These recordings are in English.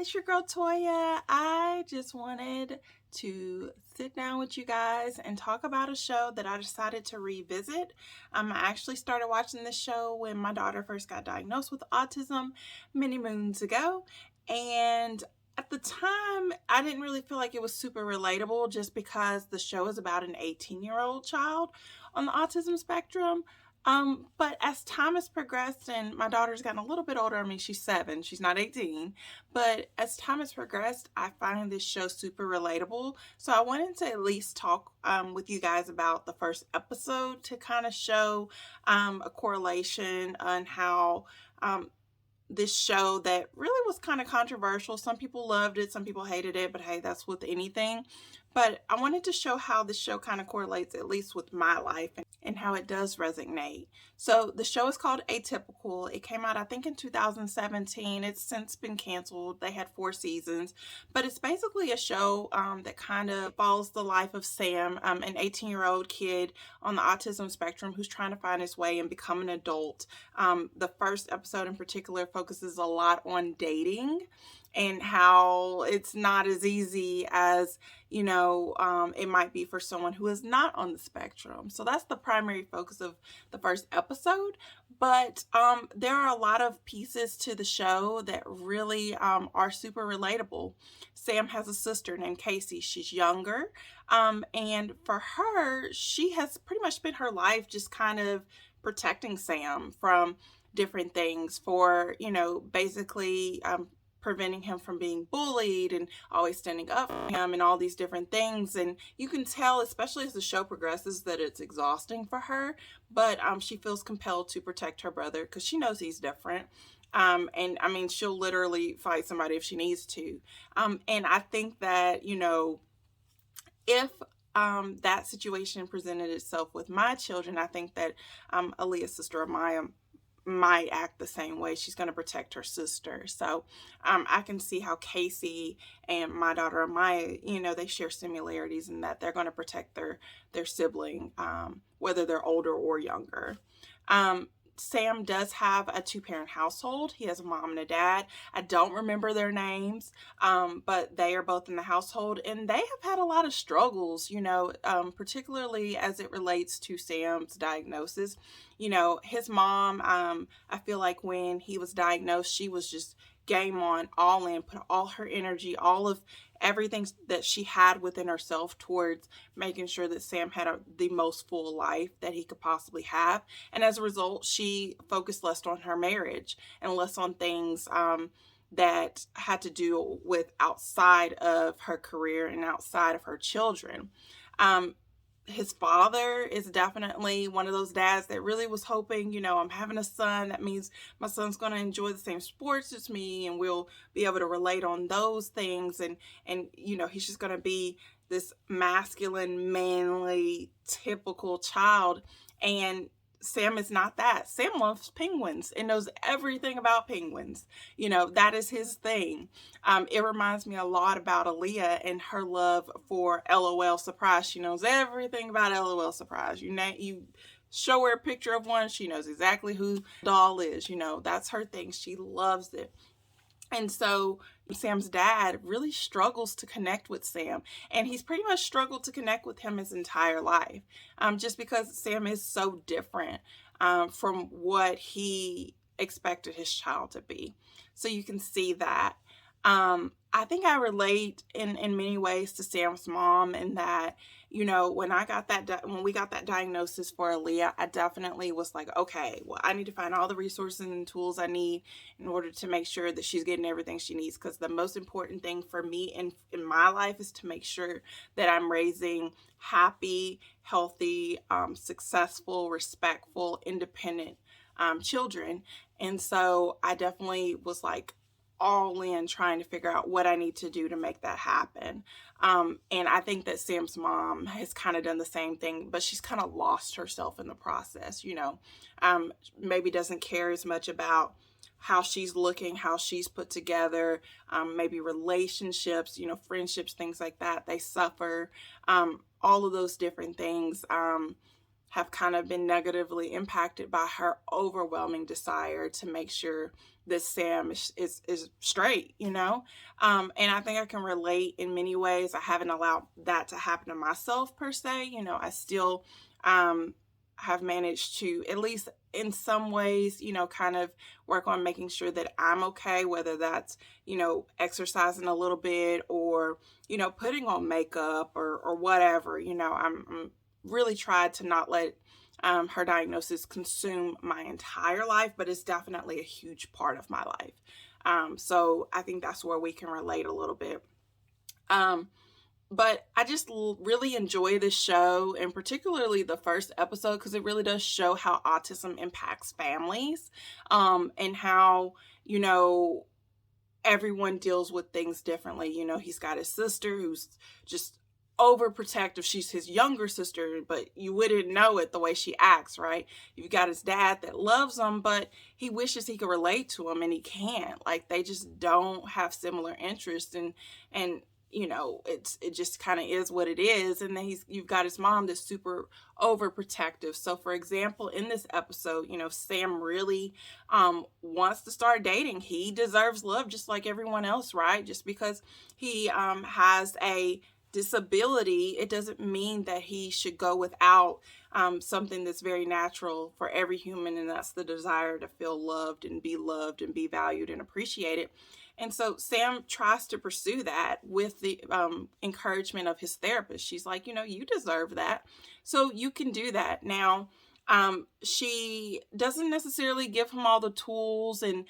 It's your girl Toya. I just wanted to sit down with you guys and talk about a show that I decided to revisit. I actually started watching this show when my daughter first got diagnosed with autism many moons ago. And at the time, I didn't really feel like it was super relatable just because the show is about an 18-year-old child on the autism spectrum. But as time has progressed and my daughter's gotten a little bit older, I mean, she's 7, she's not 18, but as time has progressed, I find this show super relatable. So I wanted to at least talk with you guys about the first episode to kind of show a correlation on how this show that really was kind of controversial. Some people loved it, some people hated it, but hey, that's with anything. But I wanted to show how the show kind of correlates, at least with my life, and how it does resonate. So the show is called Atypical. It came out, I think, in 2017. It's since been canceled. They had 4 seasons, but it's basically a show that kind of follows the life of Sam, an 18-year-old kid on the autism spectrum who's trying to find his way and become an adult. The first episode in particular focuses a lot on dating and how it's not as easy as, it might be for someone who is not on the spectrum. So that's the primary focus of the first episode. But there are a lot of pieces to the show that really are super relatable. Sam has a sister named Casey. She's younger. And for her, she has pretty much spent her life just kind of protecting Sam from different things for, basically preventing him from being bullied and always standing up for him and all these different things. And you can tell, especially as the show progresses, that it's exhausting for her, but she feels compelled to protect her brother because she knows he's different. And I mean, she'll literally fight somebody if she needs to. And I think that, if that situation presented itself with my children, I think that Aaliyah's sister Amaya might act the same way. She's going to protect her sister. So I can see how Casey and my daughter Amaya, they share similarities in that they're going to protect their sibling, whether they're older or younger. Sam does have a 2-parent household. He has a mom and a dad. I don't remember their names, but they are both in the household, and they have had a lot of struggles, particularly as it relates to Sam's diagnosis. His mom, I feel like when he was diagnosed, she was just game on, all in, put all her energy, all of everything that she had within herself towards making sure that Sam had the most full life that he could possibly have. And as a result, she focused less on her marriage and less on things that had to do with outside of her career and outside of her children. His father is definitely one of those dads that really was hoping, I'm having a son. That means my son's going to enjoy the same sports as me and we'll be able to relate on those things. And he's just going to be this masculine, manly, typical child. And Sam is not that. Sam loves penguins and knows everything about penguins. That is his thing. It reminds me a lot about Aaliyah and her love for LOL Surprise. She knows everything about LOL Surprise. You show her a picture of one, she knows exactly who the doll is. That's her thing. She loves it. And so Sam's dad really struggles to connect with Sam. And he's pretty much struggled to connect with him his entire life. Just because Sam is so different from what he expected his child to be. So you can see that. I think I relate in many ways to Sam's mom in that, when we got that diagnosis for Aaliyah, I definitely was like, okay, well, I need to find all the resources and tools I need in order to make sure that she's getting everything she needs. Because the most important thing for me in my life is to make sure that I'm raising happy, healthy, successful, respectful, independent children. And so I definitely was like, all in trying to figure out what I need to do to make that happen. And I think that Sam's mom has kind of done the same thing, but she's kind of lost herself in the process, maybe doesn't care as much about how she's looking, how she's put together, maybe relationships, friendships, things like that. They suffer. All of those different things have kind of been negatively impacted by her overwhelming desire to make sure that Sam is straight, you know? And I think I can relate in many ways. I haven't allowed that to happen to myself per se. You know, I still have managed to, at least in some ways, you know, kind of work on making sure that I'm okay, whether that's, you know, exercising a little bit or, you know, putting on makeup or whatever. You know, I'm really tried to not let her diagnosis consume my entire life, but it's definitely a huge part of my life. So I think that's where we can relate a little bit. But I just really enjoy this show, and particularly the first episode, because it really does show how autism impacts families, and how, you know, everyone deals with things differently. You know, he's got his sister who's just overprotective. She's his younger sister, but you wouldn't know it the way she acts, right? You've got his dad that loves him, but he wishes he could relate to him and he can't. Like, they just don't have similar interests, and you know, it just kind of is what it is. And then you've got his mom that's super overprotective. So for example, in this episode, you know, Sam really wants to start dating. He deserves love just like everyone else, right? Just because he has a disability, it doesn't mean that he should go without something that's very natural for every human, and that's the desire to feel loved and be valued and appreciated. And so Sam tries to pursue that with the encouragement of his therapist. She's like, you know, you deserve that, so you can do that. Now, she doesn't necessarily give him all the tools, and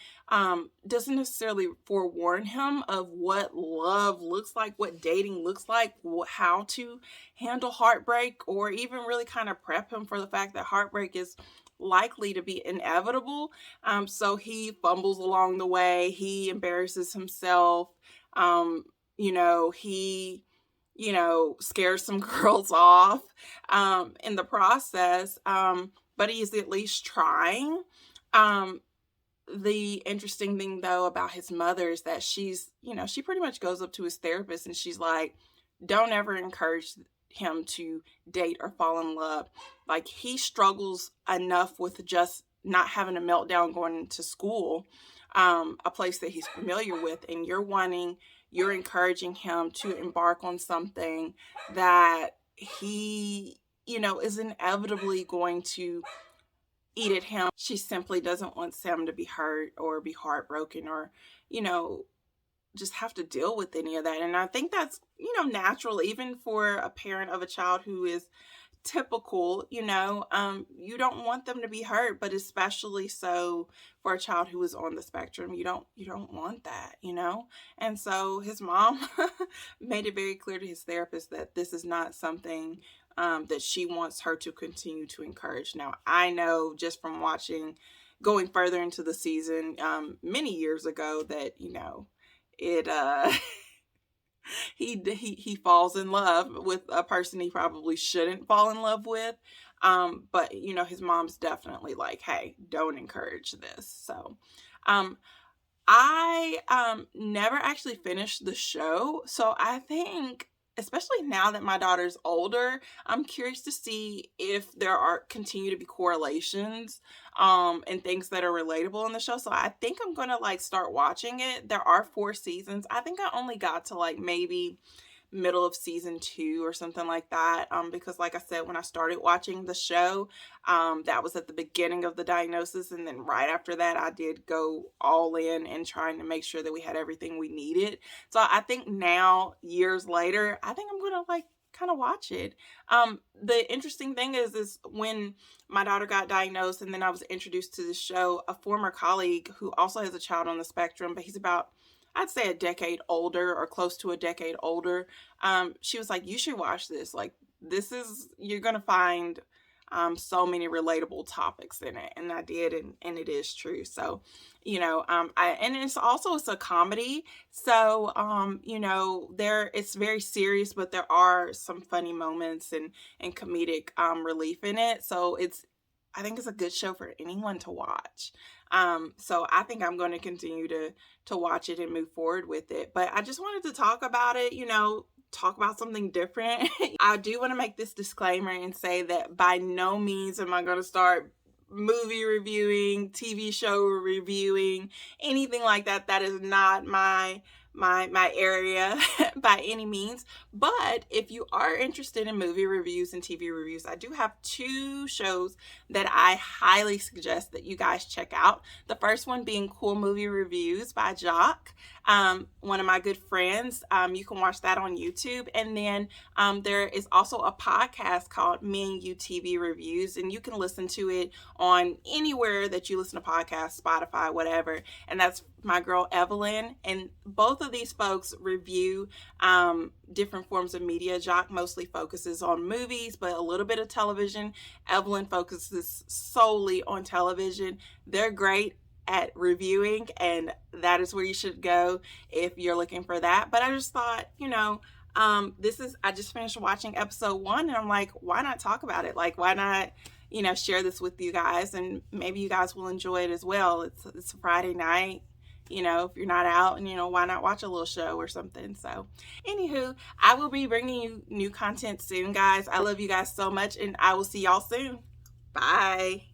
doesn't necessarily forewarn him of what love looks like, what dating looks like, how to handle heartbreak, or even really kind of prep him for the fact that heartbreak is likely to be inevitable. So he fumbles along the way. He embarrasses himself. You know, he, you know, scares some girls off in the process. But he's at least trying. The interesting thing though about his mother is that she's, you know, she pretty much goes up to his therapist and she's like, don't ever encourage him to date or fall in love. Like, he struggles enough with just not having a meltdown going to school, a place that he's familiar with, and you're encouraging him to embark on something that he, you know, is inevitably going to eat at him. She simply doesn't want Sam to be hurt or be heartbroken or, you know, just have to deal with any of that. And I think that's, you know, natural even for a parent of a child who is typical. You know, you don't want them to be hurt, but especially so for a child who is on the spectrum, you don't want that, you know. And so his mom made it very clear to his therapist that this is not something that she wants her to continue to encourage. Now, I know just from going further into the season many years ago that, you know, it he falls in love with a person he probably shouldn't fall in love with, but you know, his mom's definitely like, hey, don't encourage this. So I never actually finished the show, so I think, especially now that my daughter's older, I'm curious to see if there continue to be correlations and things that are relatable in the show. So I think I'm gonna like start watching it. There are 4 seasons. I think I only got to like maybe middle of season 2 or something like that, because like I said, when I started watching the show, that was at the beginning of the diagnosis, and then right after that I did go all in and trying to make sure that we had everything we needed. So I think now, years later, I think I'm gonna like kind of watch it. The interesting thing is when my daughter got diagnosed and then I was introduced to the show, a former colleague who also has a child on the spectrum, but he's about, I'd say, a decade older or close to a decade older. She was like, you should watch this. Like, you're going to find so many relatable topics in it. And I did, and it is true. So, you know, and it's a comedy. So, you know, it's very serious, but there are some funny moments and comedic relief in it. So I think it's a good show for anyone to watch. So I think I'm going to continue to watch it and move forward with it. But I just wanted to talk about it, you know, talk about something different. I do want to make this disclaimer and say that by no means am I going to start movie reviewing, TV show reviewing, anything like that. That is not my area by any means. But if you are interested in movie reviews and TV reviews, I do have 2 shows that I highly suggest that you guys check out. The first one being Cool Movie Reviews by Jock, one of my good friends. You can watch that on YouTube. And then there is also a podcast called Me and You TV Reviews, and you can listen to it on anywhere that you listen to podcasts, Spotify, whatever. And that's my girl Evelyn, and both of these folks review different forms of media. Jock mostly focuses on movies, but a little bit of television. Evelyn focuses solely on television. They're great at reviewing, and that is where you should go if you're looking for that. But I just thought, I just finished watching episode 1, and I'm like, why not talk about it? Like, why not share this with you guys, and maybe you guys will enjoy it as well. It's a Friday night. If you're not out, and why not watch a little show or something. So anywho, I will be bringing you new content soon, guys. I love you guys so much, and I will see y'all soon. Bye.